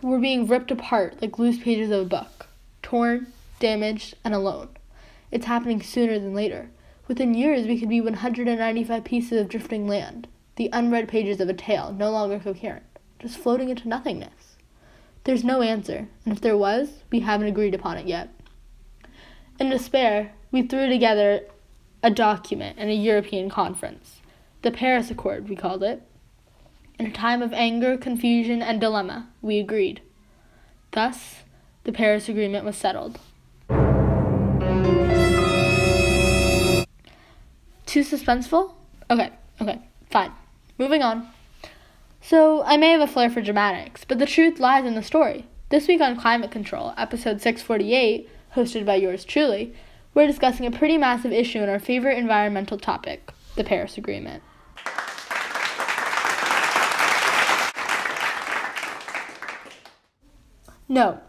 we're being ripped apart like loose pages of a book, torn, damaged, and alone. It's happening sooner than later. Within years, we could be 195 pieces of drifting land, the unread pages of a tale, no longer coherent, just floating into nothingness. There's no answer, and if there was, we haven't agreed upon it yet. In despair, we threw together a document in a European conference. The Paris Accord, we called it. In a time of anger, confusion, and dilemma, we agreed. Thus, the Paris Agreement was settled. Too suspenseful? Okay, fine. Moving on. So, I may have a flair for dramatics, but the truth lies in the story. This week on Climate Control, episode 648, hosted by yours truly, we're discussing a pretty massive issue in our favorite environmental topic, the Paris Agreement. No,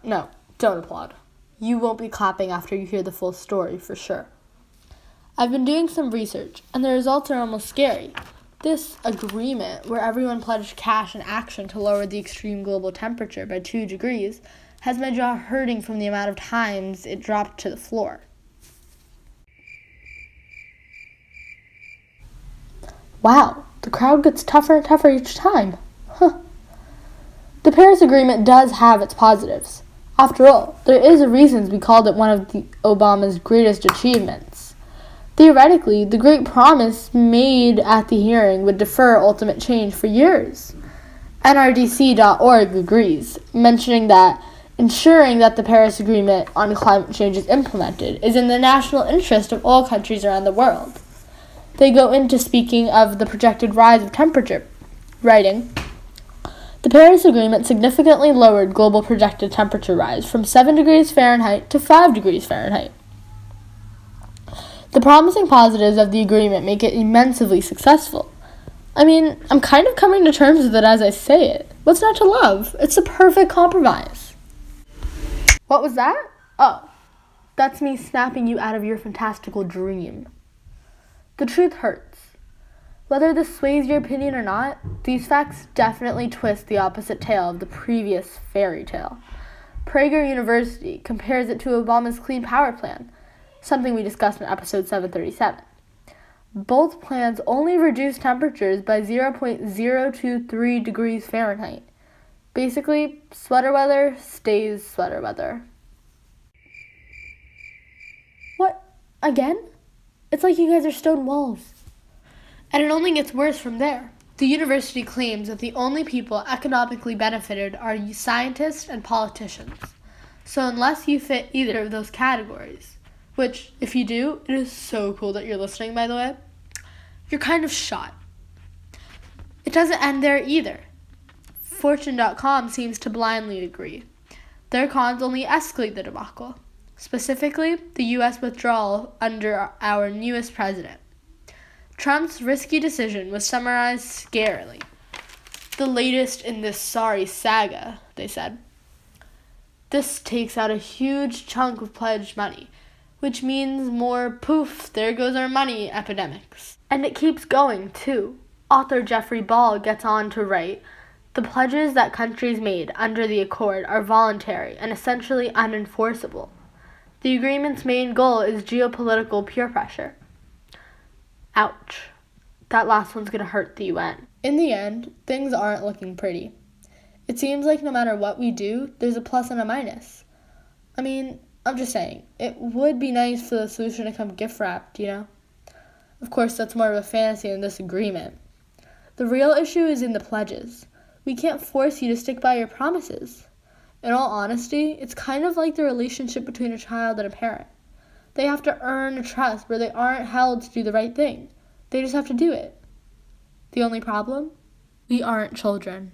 don't applaud. You won't be clapping after you hear the full story, for sure. I've been doing some research, and the results are almost scary. This agreement, where everyone pledged cash and action to lower the extreme global temperature by 2 degrees, has my jaw hurting from the amount of times it dropped to the floor. Wow, the crowd gets tougher and tougher each time. The Paris Agreement does have its positives. After all, there is a reason we called it one of Obama's greatest achievements. Theoretically, the great promise made at the hearing would defer ultimate change for years. NRDC.org agrees, mentioning that ensuring that the Paris Agreement on climate change is implemented is in the national interest of all countries around the world. They go into speaking of the projected rise of temperature, writing, "The Paris Agreement significantly lowered global projected temperature rise from 7 degrees Fahrenheit to 5 degrees Fahrenheit. The promising positives of the agreement make it immensely successful. I mean, I'm kind of coming to terms with it as I say it. What's not to love? It's a perfect compromise." What was that? Oh, that's me snapping you out of your fantastical dream. The truth hurts. Whether this sways your opinion or not, these facts definitely twist the opposite tale of the previous fairy tale. Prager University compares it to Obama's Clean Power Plan, something we discussed in episode 737. Both plans only reduce temperatures by 0.023 degrees Fahrenheit. Basically, sweater weather stays sweater weather. What? Again? It's like you guys are stone walls. And it only gets worse from there. The university claims that the only people economically benefited are scientists and politicians. So unless you fit either of those categories, which, if you do, it is so cool that you're listening, by the way, you're kind of shot. It doesn't end there either. Fortune.com seems to blindly agree. Their cons only escalate the debacle. Specifically, the U.S. withdrawal under our newest president. Trump's risky decision was summarized scarily. The latest in this sorry saga, they said. This takes out a huge chunk of pledged money, which means more poof, there goes our money epidemics. And it keeps going, too. Author Jeffrey Ball gets on to write, "The pledges that countries made under the accord are voluntary and essentially unenforceable. The agreement's main goal is geopolitical peer pressure." Ouch. That last one's gonna hurt the UN. In the end, things aren't looking pretty. It seems like no matter what we do, there's a plus and a minus. I mean, I'm just saying, it would be nice for the solution to come gift wrapped, you know? Of course, that's more of a fantasy than this agreement. The real issue is in the pledges. We can't force you to stick by your promises. In all honesty, it's kind of like the relationship between a child and a parent. They have to earn a trust where they aren't held to do the right thing. They just have to do it. The only problem? We aren't children.